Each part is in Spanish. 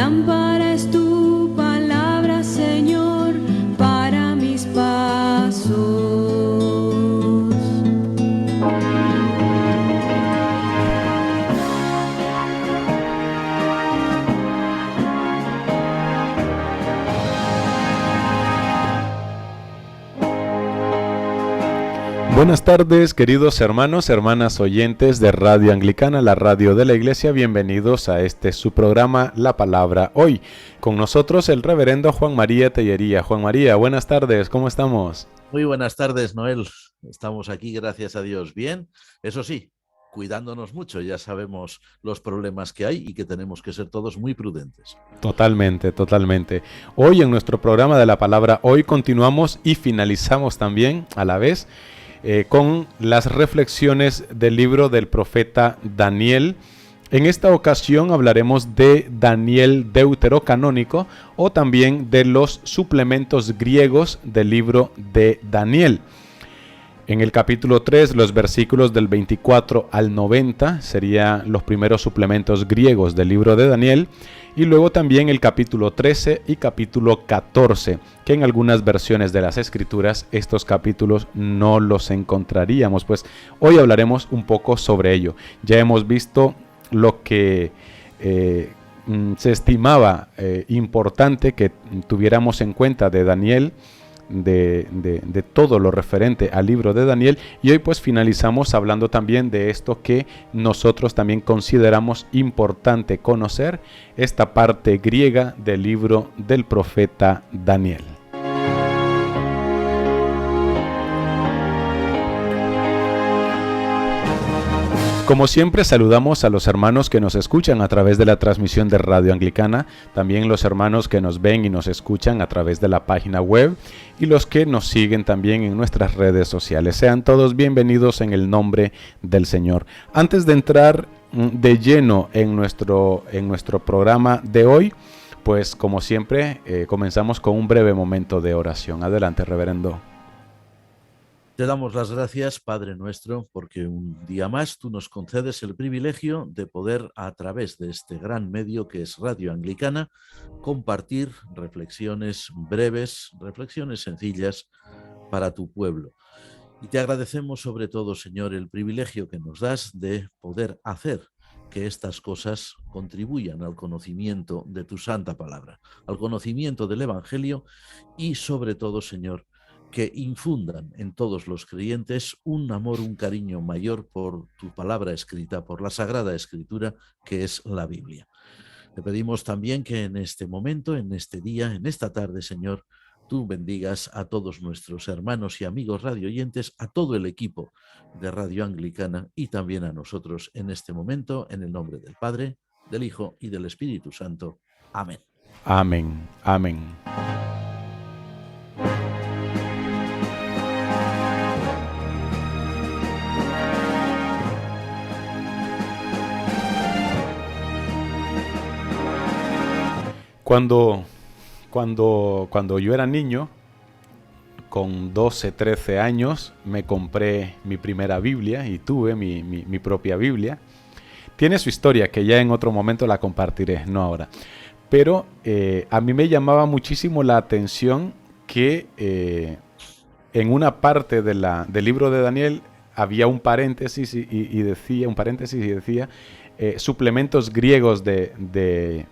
Lámpara es tu palabra, Señor, para mis pasos. Buenas tardes, queridos hermanos, hermanas oyentes de Radio Anglicana, la radio de la Iglesia. Bienvenidos a su programa La Palabra Hoy. Con nosotros el reverendo Juan María Tellería. Juan María, buenas tardes, ¿cómo estamos? Muy buenas tardes, Noel. Estamos aquí, gracias a Dios, bien. Eso sí, cuidándonos mucho. Ya sabemos los problemas que hay y que tenemos que ser todos muy prudentes. Totalmente, totalmente. Hoy en nuestro programa de La Palabra Hoy continuamos y finalizamos también a la vez con las reflexiones del libro del profeta Daniel. En esta ocasión hablaremos de Daniel deuterocanónico o también de los suplementos griegos del libro de Daniel. En el capítulo 3, los versículos del 24 al 90 serían los primeros suplementos griegos del libro de Daniel, y luego también el capítulo 13 y capítulo 14, que en algunas versiones de las Escrituras estos capítulos no los encontraríamos, pues hoy hablaremos un poco sobre ello. Ya hemos visto lo que se estimaba importante que tuviéramos en cuenta de Daniel, de todo lo referente al libro de Daniel, y hoy pues finalizamos hablando también de esto que nosotros también consideramos importante conocer, esta parte griega del libro del profeta Daniel. Como siempre, saludamos a los hermanos que nos escuchan a través de la transmisión de Radio Anglicana, también los hermanos que nos ven y nos escuchan a través de la página web y los que nos siguen también en nuestras redes sociales. Sean todos bienvenidos en el nombre del Señor. Antes de entrar de lleno en nuestro programa de hoy, pues como siempre, comenzamos con un breve momento de oración. Adelante, reverendo. Te damos las gracias, Padre nuestro, porque un día más tú nos concedes el privilegio de poder, a través de este gran medio que es Radio Anglicana, compartir reflexiones breves, reflexiones sencillas para tu pueblo. Y te agradecemos sobre todo, Señor, el privilegio que nos das de poder hacer que estas cosas contribuyan al conocimiento de tu santa palabra, al conocimiento del Evangelio y sobre todo, Señor, que infundan en todos los creyentes un amor, un cariño mayor por tu palabra escrita, por la Sagrada Escritura, que es la Biblia. Te pedimos también que en este momento, en este día, en esta tarde, Señor, tú bendigas a todos nuestros hermanos y amigos radioyentes, a todo el equipo de Radio Anglicana y también a nosotros en este momento, en el nombre del Padre, del Hijo y del Espíritu Santo. Amén. Amén. Amén. Cuando yo era niño, con 12, 13 años, me compré mi primera Biblia y tuve mi propia Biblia. Tiene su historia, que ya en otro momento la compartiré, no ahora. Pero a mí me llamaba muchísimo la atención que en una parte del libro de Daniel había un paréntesis y decía suplementos griegos de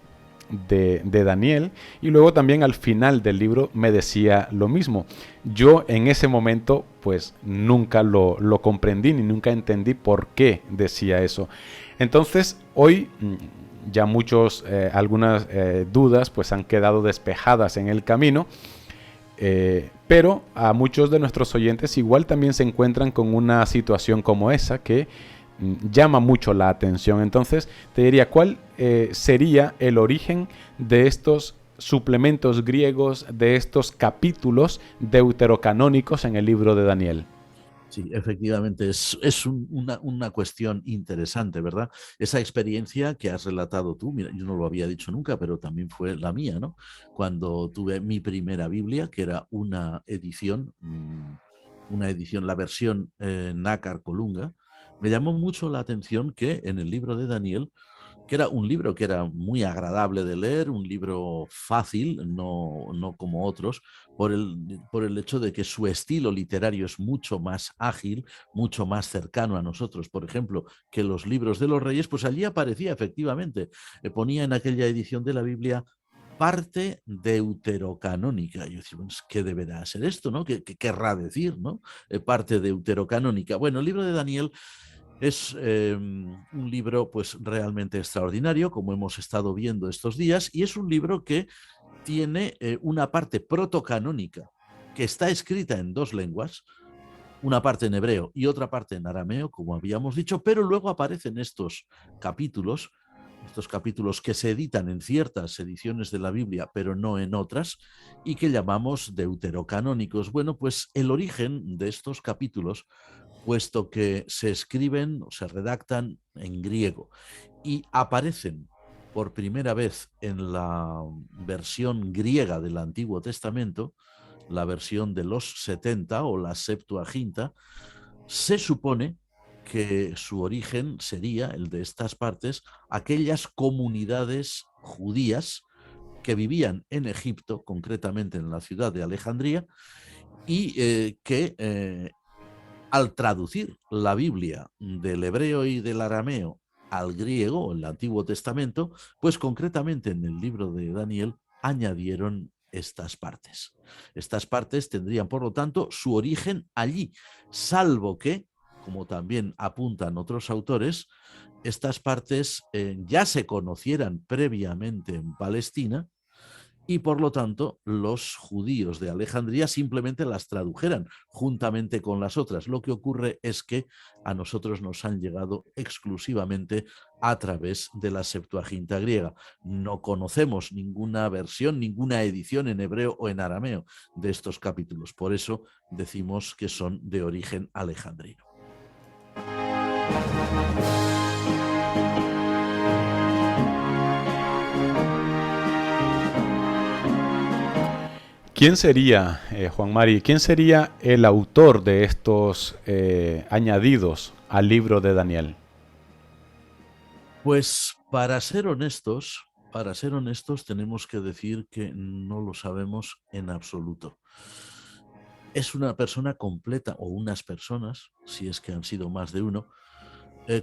Daniel, y luego también al final del libro me decía lo mismo. Yo en ese momento pues nunca lo comprendí ni nunca entendí por qué decía eso. Entonces hoy ya algunas dudas pues han quedado despejadas en el camino, pero a muchos de nuestros oyentes igual también se encuentran con una situación como esa que llama mucho la atención. Entonces te diría, ¿cuál sería el origen de estos suplementos griegos, de estos capítulos deuterocanónicos en el libro de Daniel? Sí, efectivamente, es una cuestión interesante, ¿verdad? Esa experiencia que has relatado tú, mira, yo no lo había dicho nunca, pero también fue la mía, ¿no? Cuando tuve mi primera Biblia, que era una edición, la versión Nácar Colunga, me llamó mucho la atención que en el libro de Daniel que era un libro que era muy agradable de leer, un libro fácil, no como otros, por el hecho de que su estilo literario es mucho más ágil, mucho más cercano a nosotros, por ejemplo, que los libros de los reyes, pues allí aparecía efectivamente, ponía en aquella edición de la Biblia parte deuterocanónica. Yo decía, bueno, ¿qué deberá ser esto? ¿No? ¿Qué querrá decir? ¿No? Parte deuterocanónica. Bueno, el libro de Daniel es un libro pues realmente extraordinario, como hemos estado viendo estos días, y es un libro que tiene una parte protocanónica que está escrita en dos lenguas, una parte en hebreo y otra parte en arameo, como habíamos dicho, pero luego aparecen estos capítulos que se editan en ciertas ediciones de la Biblia, pero no en otras, y que llamamos deuterocanónicos. Bueno, pues el origen de estos capítulos, puesto que se escriben o se redactan en griego y aparecen por primera vez en la versión griega del Antiguo Testamento, la versión de los 70 o la Septuaginta, se supone que su origen sería el de estas partes, aquellas comunidades judías que vivían en Egipto, concretamente en la ciudad de Alejandría, y que al traducir la Biblia del hebreo y del arameo al griego, el Antiguo Testamento, pues concretamente en el libro de Daniel añadieron estas partes. Estas partes tendrían, por lo tanto, su origen allí, salvo que, como también apuntan otros autores, estas partes ya se conocieran previamente en Palestina y por lo tanto los judíos de Alejandría simplemente las tradujeran juntamente con las otras. Lo que ocurre es que a nosotros nos han llegado exclusivamente a través de la Septuaginta griega. No conocemos ninguna versión, ninguna edición en hebreo o en arameo de estos capítulos. Por eso decimos que son de origen alejandrino. ¿Quién sería, Juan Mari, quién sería el autor de estos añadidos al libro de Daniel? Pues para ser honestos, tenemos que decir que no lo sabemos en absoluto. Es una persona completa, o unas personas, si es que han sido más de uno,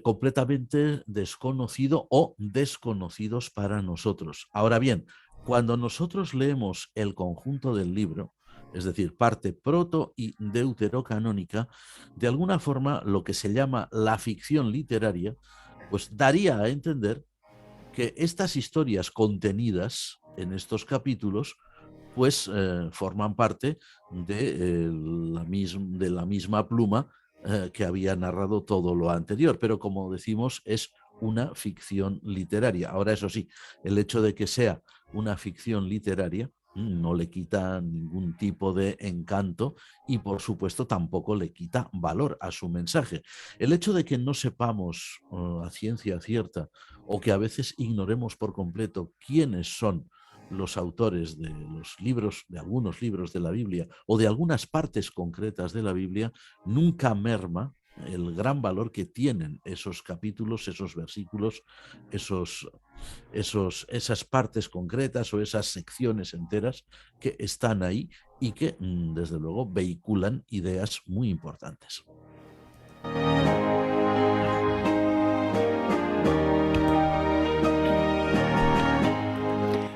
completamente desconocido o desconocidos para nosotros. Ahora bien, cuando nosotros leemos el conjunto del libro, es decir, parte proto y deuterocanónica, de alguna forma lo que se llama la ficción literaria, pues daría a entender que estas historias contenidas en estos capítulos pues forman parte de la misma pluma que había narrado todo lo anterior, pero como decimos es una ficción literaria. Ahora, eso sí, el hecho de que sea una ficción literaria no le quita ningún tipo de encanto y por supuesto tampoco le quita valor a su mensaje. El hecho de que no sepamos a ciencia cierta o que a veces ignoremos por completo quiénes son los autores de los libros, de algunos libros de la Biblia o de algunas partes concretas de la Biblia, nunca merma el gran valor que tienen esos capítulos, esos versículos, esas partes concretas o esas secciones enteras que están ahí y que, desde luego, vehiculan ideas muy importantes.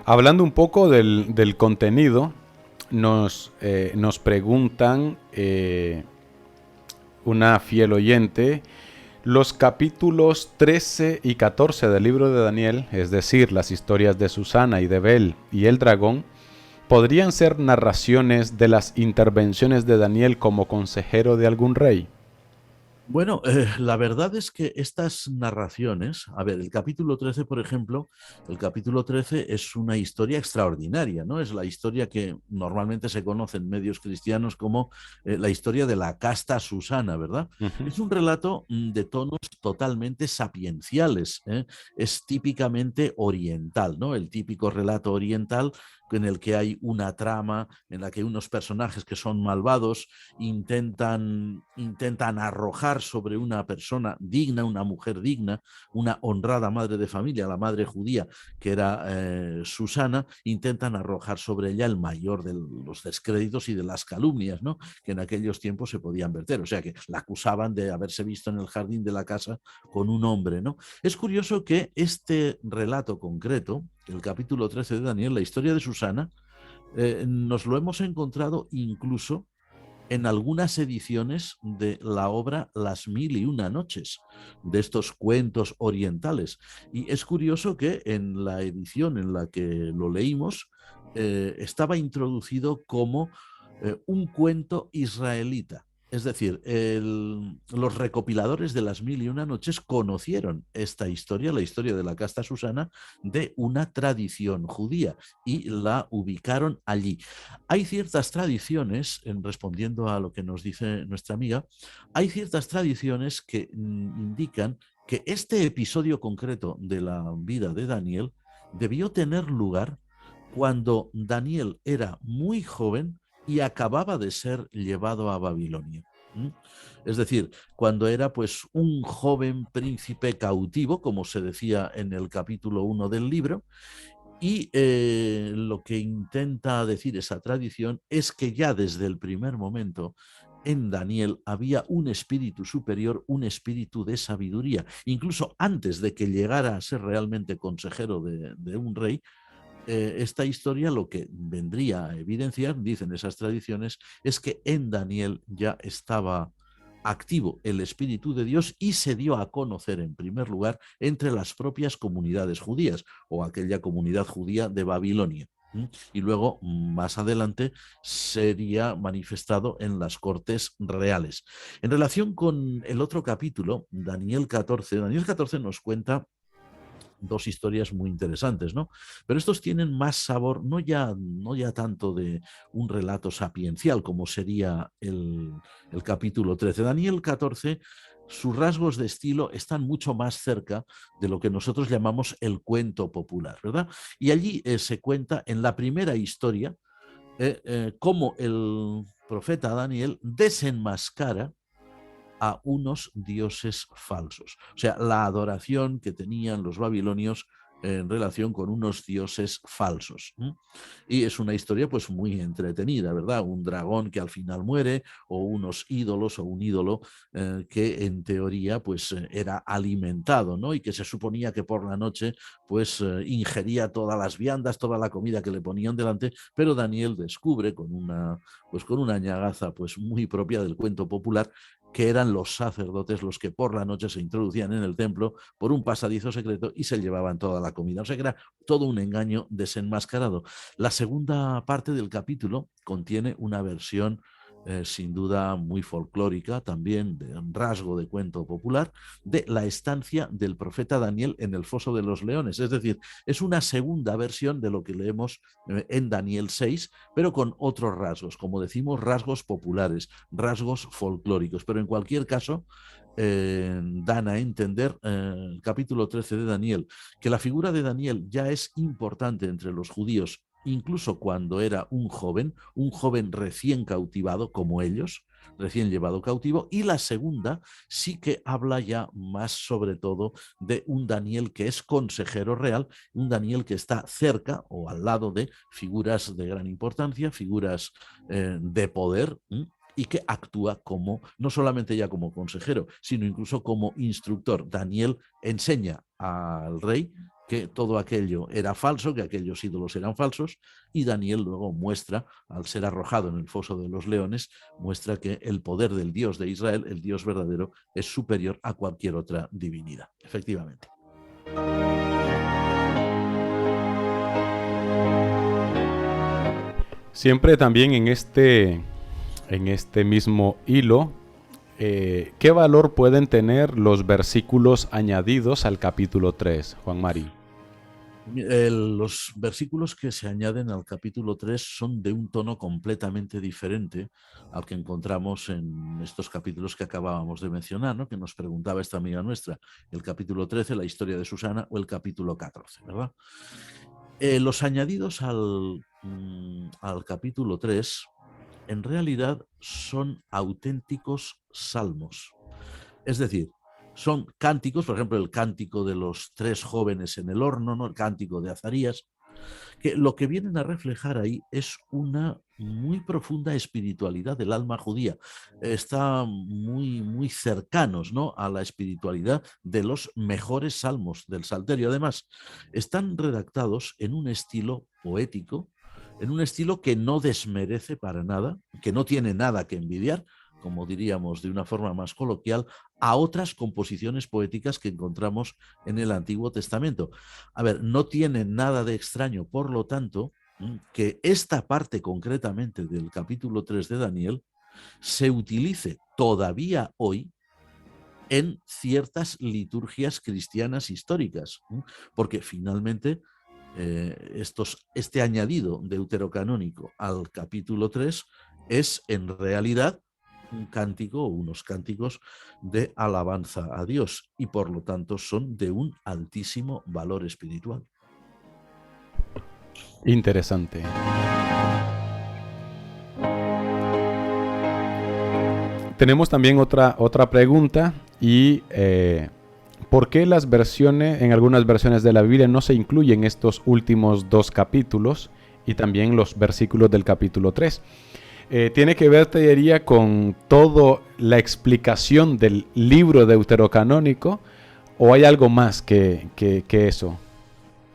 Hablando un poco del contenido, nos preguntan una fiel oyente, los capítulos 13 y 14 del libro de Daniel, es decir, las historias de Susana y de Bel y el dragón, ¿podrían ser narraciones de las intervenciones de Daniel como consejero de algún rey? Bueno, la verdad es que estas narraciones, a ver, el capítulo 13, por ejemplo, el capítulo 13 es una historia extraordinaria, ¿no? Es la historia que normalmente se conoce en medios cristianos como la historia de la casta Susana, ¿verdad? Uh-huh. Es un relato de tonos totalmente sapienciales, ¿eh? Es típicamente oriental, ¿no? El típico relato oriental en el que hay una trama, en la que unos personajes que son malvados intentan arrojar sobre una persona digna, una mujer digna, una honrada madre de familia, la madre judía, que era Susana, intentan arrojar sobre ella el mayor de los descréditos y de las calumnias, ¿no?, que en aquellos tiempos se podían verter. O sea, que la acusaban de haberse visto en el jardín de la casa con un hombre, ¿no? Es curioso que este relato concreto, el capítulo 13 de Daniel, la historia de Susana, nos lo hemos encontrado incluso en algunas ediciones de la obra Las Mil y Una Noches, de estos cuentos orientales. Y es curioso que en la edición en la que lo leímos estaba introducido como un cuento israelita. Es decir, los recopiladores de Las Mil y Una Noches conocieron esta historia, la historia de la casta Susana, de una tradición judía y la ubicaron allí. Hay ciertas tradiciones, respondiendo a lo que nos dice nuestra amiga, hay ciertas tradiciones que indican que este episodio concreto de la vida de Daniel debió tener lugar cuando Daniel era muy joven y acababa de ser llevado a Babilonia. Es decir, cuando era pues un joven príncipe cautivo, como se decía en el capítulo 1 del libro, y lo que intenta decir esa tradición es que ya desde el primer momento en Daniel había un espíritu superior, un espíritu de sabiduría. Incluso antes de que llegara a ser realmente consejero de un rey, esta historia lo que vendría a evidenciar, dicen esas tradiciones, es que en Daniel ya estaba activo el Espíritu de Dios y se dio a conocer en primer lugar entre las propias comunidades judías o aquella comunidad judía de Babilonia. Y luego, más adelante, sería manifestado en las cortes reales. En relación con el otro capítulo, Daniel 14 nos cuenta dos historias muy interesantes, ¿no? Pero estos tienen más sabor, no ya tanto de un relato sapiencial como sería el capítulo 13. Daniel 14, sus rasgos de estilo están mucho más cerca de lo que nosotros llamamos el cuento popular, ¿verdad? Y allí se cuenta en la primera historia cómo el profeta Daniel desenmascara a unos dioses falsos. O sea, la adoración que tenían los babilonios en relación con unos dioses falsos. Y es una historia pues muy entretenida, ¿verdad? Un dragón que al final muere, o unos ídolos, o un ídolo que en teoría pues era alimentado, ¿no? Y que se suponía que por la noche pues ingería todas las viandas, toda la comida que le ponían delante, pero Daniel descubre con una ñagaza pues muy propia del cuento popular, que eran los sacerdotes los que por la noche se introducían en el templo por un pasadizo secreto y se llevaban toda la comida. O sea que era todo un engaño desenmascarado. La segunda parte del capítulo contiene una versión sin duda muy folclórica, también de un rasgo de cuento popular, de la estancia del profeta Daniel en el foso de los leones. Es decir, es una segunda versión de lo que leemos en Daniel 6, pero con otros rasgos, como decimos, rasgos populares, rasgos folclóricos. Pero en cualquier caso, dan a entender el capítulo 13 de Daniel, que la figura de Daniel ya es importante entre los judíos, incluso cuando era un joven recién cautivado, como ellos, recién llevado cautivo. Y la segunda sí que habla ya más sobre todo de un Daniel que es consejero real, un Daniel que está cerca o al lado de figuras de gran importancia, figuras de poder, y que actúa como, no solamente ya como consejero, sino incluso como instructor. Daniel enseña al rey que todo aquello era falso, que aquellos ídolos eran falsos, y Daniel luego muestra, al ser arrojado en el foso de los leones, muestra que el poder del Dios de Israel, el Dios verdadero, es superior a cualquier otra divinidad. Efectivamente. Siempre también en este mismo hilo, ¿qué valor pueden tener los versículos añadidos al capítulo 3, Juan Mari? Los versículos que se añaden al capítulo 3 son de un tono completamente diferente al que encontramos en estos capítulos que acabábamos de mencionar, ¿no? Que nos preguntaba esta amiga nuestra, el capítulo 13, la historia de Susana, o el capítulo 14, ¿verdad? Los añadidos al al capítulo 3, en realidad son auténticos salmos. Es decir, son cánticos, por ejemplo, el cántico de los 3 jóvenes en el horno, ¿no? El cántico de Azarías, que lo que vienen a reflejar ahí es una muy profunda espiritualidad del alma judía. Está muy cercanos, ¿no?, a la espiritualidad de los mejores salmos del Salterio. Además, están redactados en un estilo poético, en un estilo que no desmerece para nada, que no tiene nada que envidiar, como diríamos de una forma más coloquial, a otras composiciones poéticas que encontramos en el Antiguo Testamento. A ver, no tiene nada de extraño, por lo tanto, que esta parte concretamente del capítulo 3 de Daniel se utilice todavía hoy en ciertas liturgias cristianas históricas, porque finalmente este añadido deuterocanónico al capítulo 3 es en realidad un cántico o unos cánticos de alabanza a Dios y por lo tanto son de un altísimo valor espiritual. Interesante. Tenemos también otra pregunta y ¿por qué las versiones, en algunas versiones de la Biblia no se incluyen estos últimos 2 capítulos y también los versículos del capítulo 3? Tiene que ver, te diría, con toda la explicación del libro deuterocanónico, ¿o hay algo más que eso?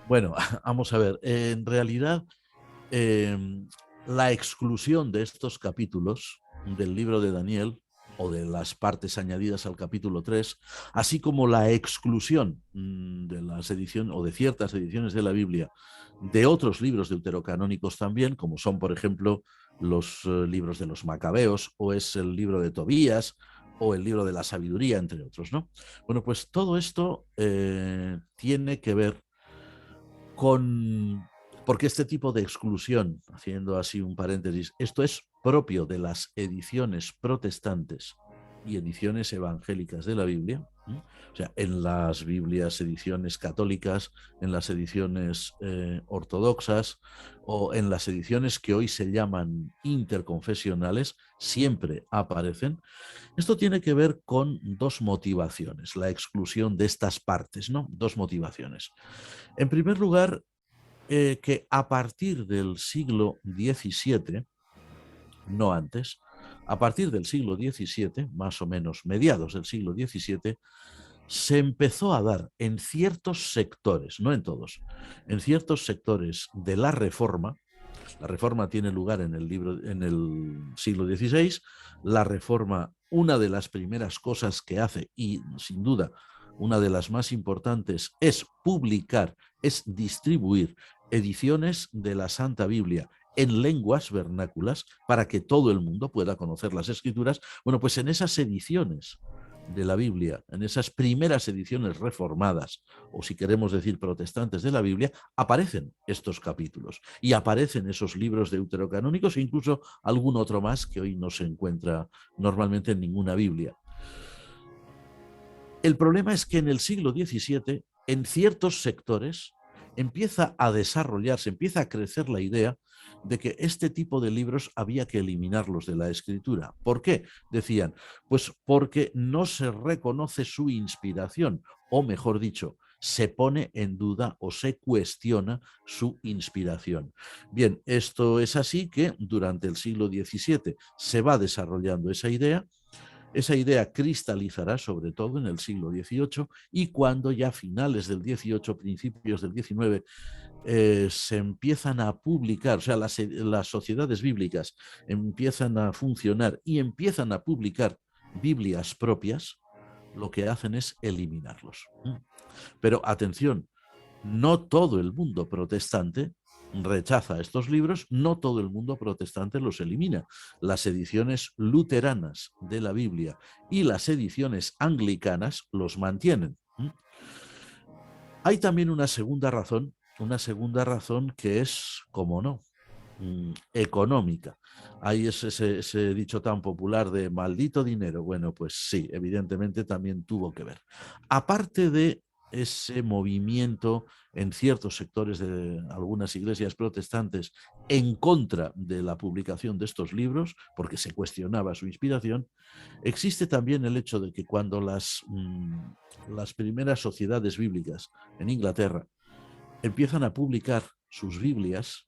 Bueno, vamos a ver, en realidad la exclusión de estos capítulos del libro de Daniel o de las partes añadidas al capítulo 3, así como la exclusión de las ediciones o de ciertas ediciones de la Biblia de otros libros deuterocanónicos también, como son, por ejemplo, los libros de los Macabeos, o es el libro de Tobías, o el libro de la sabiduría, entre otros, ¿no? Bueno, pues todo esto tiene que ver con... Porque este tipo de exclusión, haciendo así un paréntesis, esto es propio de las ediciones protestantes y ediciones evangélicas de la Biblia. O sea, en las Biblias, ediciones católicas, en las ediciones ortodoxas o en las ediciones que hoy se llaman interconfesionales, siempre aparecen. Esto tiene que ver con 2 motivaciones, la exclusión de estas partes, ¿no? 2 motivaciones. En primer lugar, que a partir del siglo XVII, no antes, a partir del siglo XVII, más o menos mediados del siglo XVII, se empezó a dar en ciertos sectores, no en todos, en ciertos sectores de la Reforma. La Reforma tiene lugar en el siglo XVI. La Reforma, una de las primeras cosas que hace, y sin duda una de las más importantes, es publicar, es distribuir ediciones de la Santa Biblia en lenguas vernáculas para que todo el mundo pueda conocer las Escrituras. Bueno, pues en esas ediciones de la Biblia, en esas primeras ediciones reformadas, o si queremos decir protestantes de la Biblia, aparecen estos capítulos y aparecen esos libros deuterocanónicos e incluso algún otro más que hoy no se encuentra normalmente en ninguna Biblia. El problema es que en el siglo XVII, en ciertos sectores, empieza a desarrollarse, empieza a crecer la idea de que este tipo de libros había que eliminarlos de la escritura. ¿Por qué? Decían, pues porque no se reconoce su inspiración, o mejor dicho, se pone en duda o se cuestiona su inspiración. Bien, esto es así que durante el siglo XVII se va desarrollando esa idea. Esa idea cristalizará sobre todo en el siglo XVIII y cuando ya a finales del XVIII, principios del XIX, se empiezan a publicar, o sea, las sociedades bíblicas empiezan a funcionar y empiezan a publicar Biblias propias, lo que hacen es eliminarlos. Pero atención, no todo el mundo protestante rechaza estos libros, no todo el mundo protestante los elimina. Las ediciones luteranas de la Biblia y las ediciones anglicanas los mantienen. Hay también una segunda razón que es, como no, económica. Hay ese dicho tan popular de maldito dinero. Bueno, pues sí, evidentemente también tuvo que ver. Aparte de ese movimiento en ciertos sectores de algunas iglesias protestantes en contra de la publicación de estos libros, porque se cuestionaba su inspiración, existe también el hecho de que cuando las primeras sociedades bíblicas en Inglaterra empiezan a publicar sus Biblias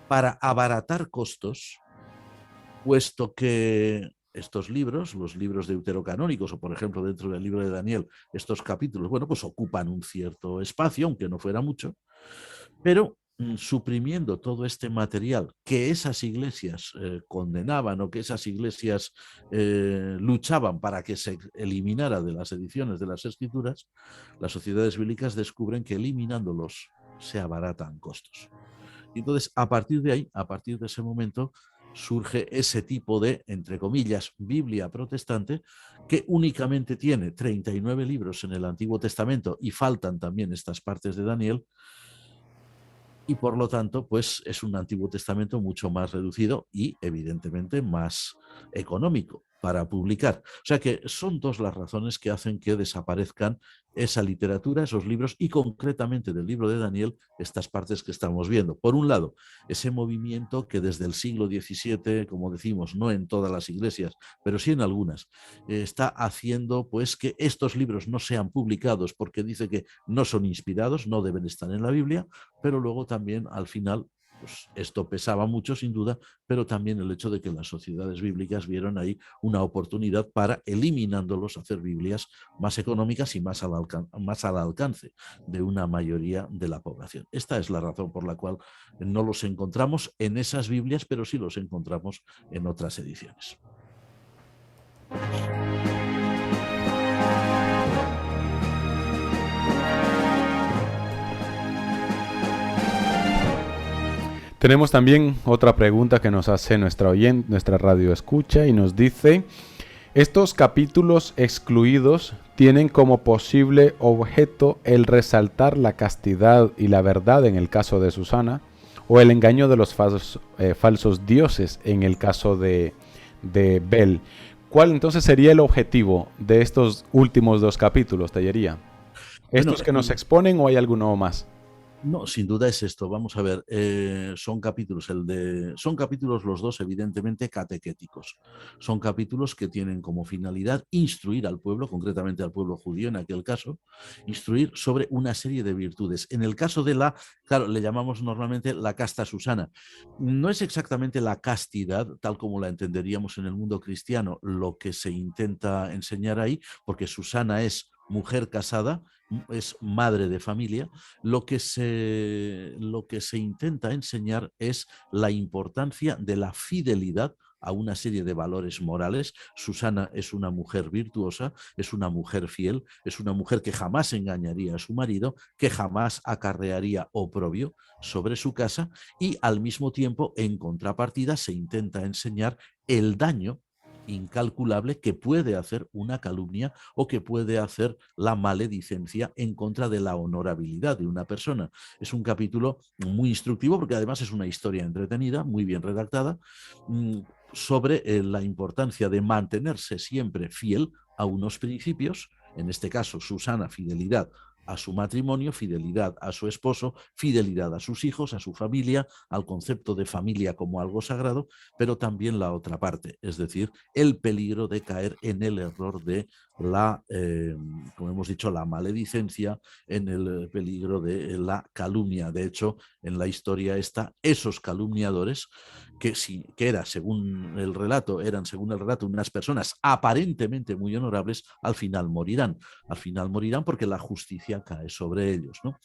para abaratar costos, puesto que estos libros, los libros deuterocanónicos, o por ejemplo dentro del libro de Daniel, estos capítulos, bueno, pues ocupan un cierto espacio, aunque no fuera mucho, pero suprimiendo todo este material que esas iglesias condenaban o que esas iglesias luchaban para que se eliminara de las ediciones de las escrituras, las sociedades bíblicas descubren que eliminándolos se abaratan costos. Y entonces, a partir de ahí, a partir de ese momento, surge ese tipo de, entre comillas, Biblia protestante, que únicamente tiene 39 libros en el Antiguo Testamento y faltan también estas partes de Daniel, y por lo tanto, pues es un Antiguo Testamento mucho más reducido y evidentemente más económico para publicar. O sea que son dos las razones que hacen que desaparezcan esa literatura, esos libros y concretamente del libro de Daniel, estas partes que estamos viendo. Por un lado, ese movimiento que desde el siglo XVII, como decimos, no en todas las iglesias, pero sí en algunas, está haciendo pues que estos libros no sean publicados porque dice que no son inspirados, no deben estar en la Biblia, pero luego también al final pues esto pesaba mucho sin duda, pero también el hecho de que las sociedades bíblicas vieron ahí una oportunidad para, eliminándolos, hacer Biblias más económicas y más al alcance de una mayoría de la población. Esta es la razón por la cual no los encontramos en esas Biblias, pero sí los encontramos en otras ediciones. Tenemos también otra pregunta que nos hace nuestra oyente, nuestra radio escucha, y nos dice: ¿estos capítulos excluidos tienen como posible objeto el resaltar la castidad y la verdad en el caso de Susana, o el engaño de los falsos dioses en el caso de Bel? ¿Cuál entonces sería el objetivo de estos últimos dos capítulos, Tellería? ¿Estos Bueno, que nos exponen o hay alguno más? no, sin duda es esto. Vamos a ver, son capítulos, son capítulos los dos evidentemente catequéticos. Son capítulos que tienen como finalidad instruir al pueblo, concretamente al pueblo judío en aquel caso, instruir sobre una serie de virtudes. En el caso de claro, le llamamos normalmente la casta Susana. No es exactamente la castidad, tal como la entenderíamos en el mundo cristiano, lo que se intenta enseñar ahí, porque Susana es mujer casada, es madre de familia. Lo que se intenta enseñar es la importancia de la fidelidad a una serie de valores morales. Susana es una mujer virtuosa, es una mujer fiel, es una mujer que jamás engañaría a su marido, que jamás acarrearía oprobio sobre su casa, y al mismo tiempo, en contrapartida, se intenta enseñar el daño incalculable que puede hacer una calumnia o que puede hacer la maledicencia en contra de la honorabilidad de una persona. Es un capítulo muy instructivo porque además es una historia entretenida, muy bien redactada, sobre la importancia de mantenerse siempre fiel a unos principios, en este caso Susana, fidelidad a su matrimonio, fidelidad a su esposo, fidelidad a sus hijos, a su familia, al concepto de familia como algo sagrado, pero también la otra parte, es decir, el peligro de caer en el error de como hemos dicho, la maledicencia, en el peligro de la calumnia. De hecho, en la historia está esos calumniadores que eran, según el relato, unas personas aparentemente muy honorables, al final morirán. Al final morirán porque la justicia cae sobre ellos, ¿no?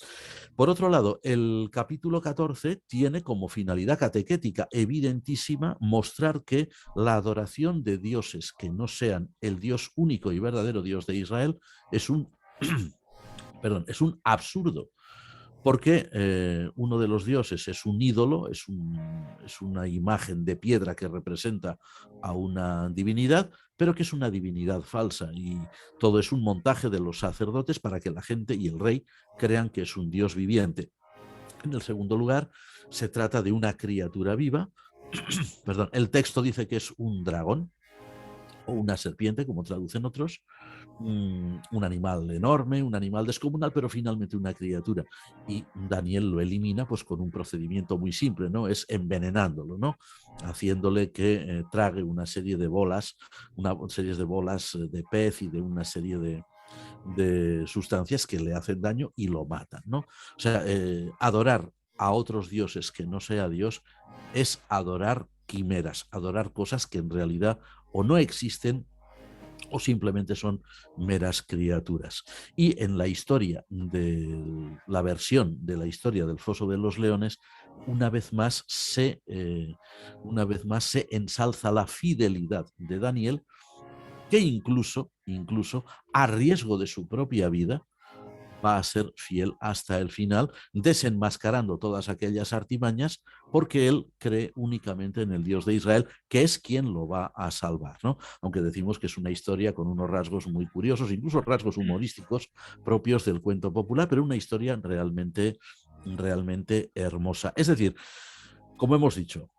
Por otro lado, el capítulo 14 tiene como finalidad catequética evidentísima mostrar que la adoración de dioses que no sean el Dios único y verdadero Dios de Israel es un, es un absurdo. Porque uno de los dioses es un ídolo, es una imagen de piedra que representa a una divinidad, pero que es una divinidad falsa, y todo es un montaje de los sacerdotes para que la gente y el rey crean que es un dios viviente. En el segundo lugar, se trata de una criatura viva. Perdón, el texto dice que es un dragón o una serpiente, como traducen otros, un animal enorme, un animal descomunal, pero finalmente una criatura. Y Daniel lo elimina pues con un procedimiento muy simple, ¿no? Es envenenándolo, ¿no? Haciéndole que trague una serie de bolas, una serie de bolas de pez y de una serie de sustancias que le hacen daño y lo matan, ¿no? O sea, adorar a otros dioses que no sea Dios es adorar quimeras, adorar cosas que en realidad o no existen o simplemente son meras criaturas. Y en la historia de la versión de la historia del Foso de los Leones, una vez más se ensalza la fidelidad de Daniel, que incluso a riesgo de su propia vida, va a ser fiel hasta el final, desenmascarando todas aquellas artimañas, porque él cree únicamente en el Dios de Israel, que es quien lo va a salvar, ¿no? Aunque decimos que es una historia con unos rasgos muy curiosos, incluso rasgos humorísticos propios del cuento popular, pero una historia realmente hermosa. Es decir, como hemos dicho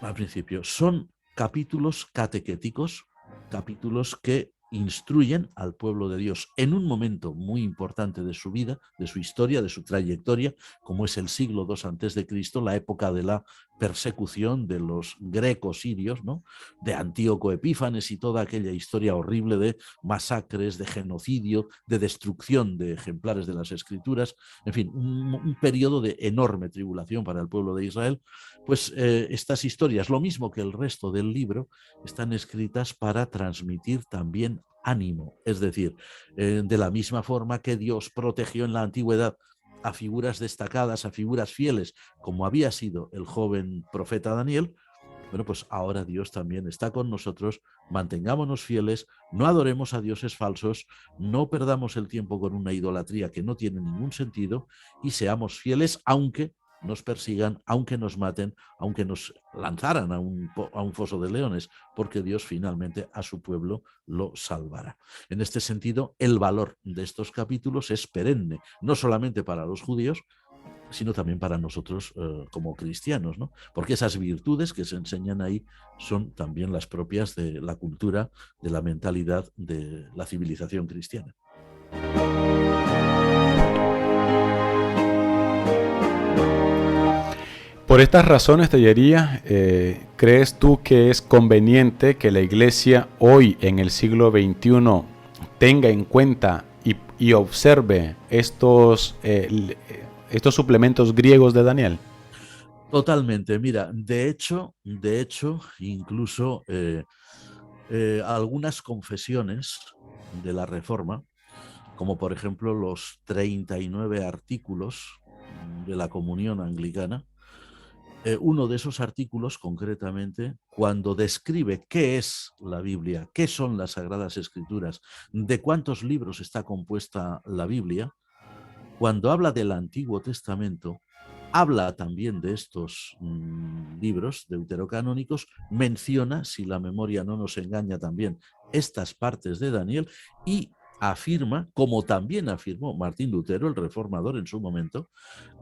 al principio, son capítulos catequéticos, capítulos que instruyen al pueblo de Dios en un momento muy importante de su vida, de su historia, de su trayectoria, como es el siglo II antes de Cristo, la época de la persecución de los greco-sirios, ¿no? De Antíoco Epífanes y toda aquella historia horrible de masacres, de genocidio, de destrucción de ejemplares de las Escrituras, en fin, un periodo de enorme tribulación para el pueblo de Israel. Pues estas historias, lo mismo que el resto del libro, están escritas para transmitir también ánimo. Es decir, de la misma forma que Dios protegió en la antigüedad a figuras destacadas, a figuras fieles, como había sido el joven profeta Daniel, bueno, pues ahora Dios también está con nosotros, mantengámonos fieles, no adoremos a dioses falsos, no perdamos el tiempo con una idolatría que no tiene ningún sentido y seamos fieles aunque nos persigan, aunque nos maten, aunque nos lanzaran a un foso de leones, porque Dios finalmente a su pueblo lo salvará. En este sentido, el valor de estos capítulos es perenne, no solamente para los judíos, sino también para nosotros como cristianos, ¿no? Porque esas virtudes que se enseñan ahí son también las propias de la cultura, de la mentalidad de la civilización cristiana. Por estas razones, Tellería, ¿crees tú que es conveniente que la Iglesia hoy, en el siglo XXI, tenga en cuenta y observe estos suplementos griegos de Daniel? Totalmente. Mira, de hecho, incluso algunas confesiones de la Reforma, como por ejemplo los 39 artículos de la Comunión Anglicana, uno de esos artículos concretamente, cuando describe qué es la Biblia, qué son las Sagradas Escrituras, de cuántos libros está compuesta la Biblia, cuando habla del Antiguo Testamento, habla también de estos libros deuterocanónicos, menciona, si la memoria no nos engaña también, estas partes de Daniel y afirma, como también afirmó Martín Lutero, el reformador en su momento,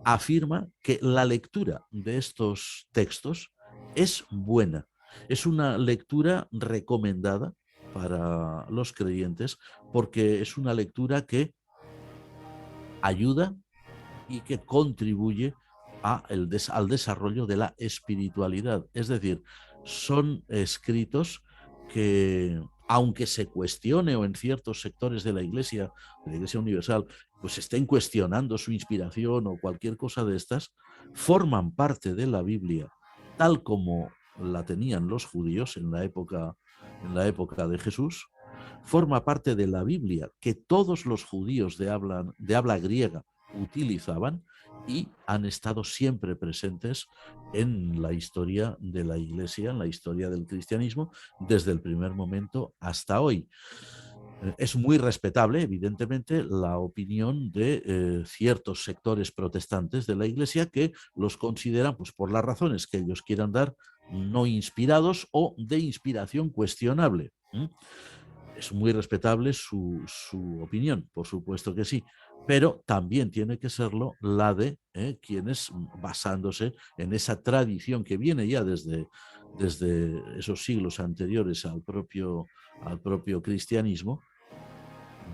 afirma que la lectura de estos textos es buena, es una lectura recomendada para los creyentes porque es una lectura que ayuda y que contribuye al desarrollo de la espiritualidad. Es decir, son escritos que, aunque se cuestione o en ciertos sectores de la Iglesia Universal, pues estén cuestionando su inspiración o cualquier cosa de estas, forman parte de la Biblia tal como la tenían los judíos en la época de Jesús, forma parte de la Biblia que todos los judíos de habla griega utilizaban y han estado siempre presentes en la historia de la Iglesia, en la historia del cristianismo, desde el primer momento hasta hoy. Es muy respetable, evidentemente, la opinión de ciertos sectores protestantes de la Iglesia que los consideran, pues por las razones que ellos quieran dar, no inspirados o de inspiración cuestionable. Es muy respetable su opinión, por supuesto que sí, pero también tiene que serlo la de quienes, basándose en esa tradición que viene ya desde esos siglos anteriores al propio cristianismo,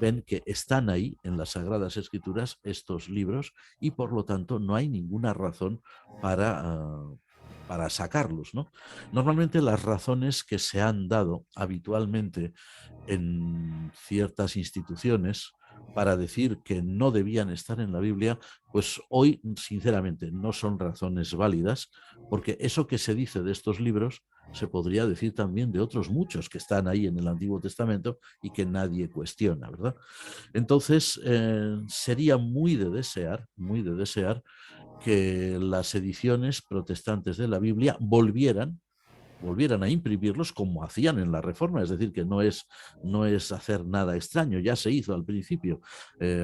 ven que están ahí en las Sagradas Escrituras estos libros y por lo tanto no hay ninguna razón para sacarlos, ¿no? Normalmente las razones que se han dado habitualmente en ciertas instituciones para decir que no debían estar en la Biblia, pues hoy, sinceramente, no son razones válidas, porque eso que se dice de estos libros se podría decir también de otros muchos que están ahí en el Antiguo Testamento y que nadie cuestiona, ¿verdad? Entonces, sería muy de desear que las ediciones protestantes de la Biblia volvieran a imprimirlos como hacían en la Reforma, es decir, que no es hacer nada extraño, ya se hizo al principio.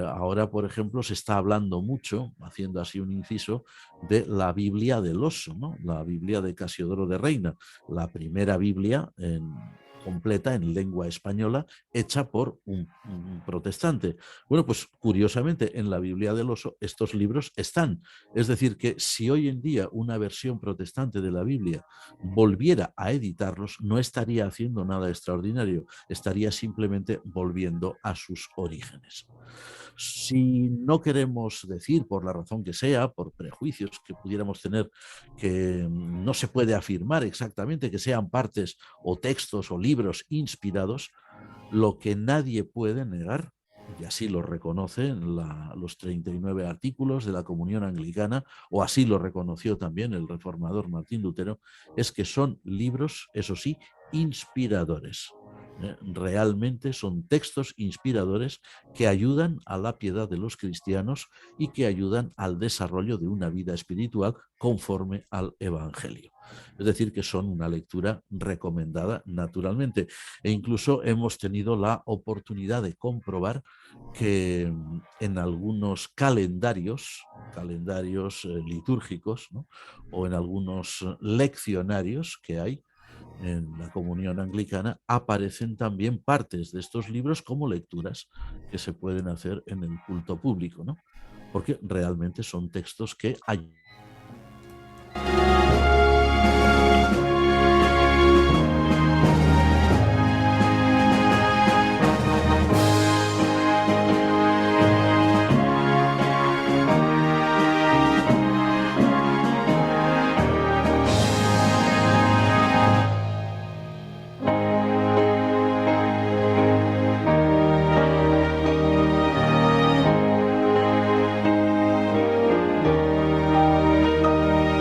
Ahora, por ejemplo, se está hablando mucho, haciendo así un inciso, de la Biblia del Oso, ¿no? La Biblia de Casiodoro de Reina, la primera Biblia completa en lengua española hecha por un protestante. Bueno, pues curiosamente en la Biblia del Oso estos libros están. Es decir, que si hoy en día una versión protestante de la Biblia volviera a editarlos, no estaría haciendo nada extraordinario, estaría simplemente volviendo a sus orígenes. Si no queremos decir, por la razón que sea, por prejuicios que pudiéramos tener, que no se puede afirmar exactamente que sean partes o textos o libros inspirados, lo que nadie puede negar, y así lo reconocen los 39 artículos de la Comunión Anglicana, o así lo reconoció también el reformador Martín Lutero, es que son libros, eso sí, inspiradores. Realmente son textos inspiradores que ayudan a la piedad de los cristianos y que ayudan al desarrollo de una vida espiritual conforme al Evangelio. Es decir, que son una lectura recomendada naturalmente. E incluso hemos tenido la oportunidad de comprobar que en algunos calendarios litúrgicos, ¿no? O en algunos leccionarios que hay en la comunión anglicana, aparecen también partes de estos libros como lecturas que se pueden hacer en el culto público, ¿no? Porque realmente son textos que ayudan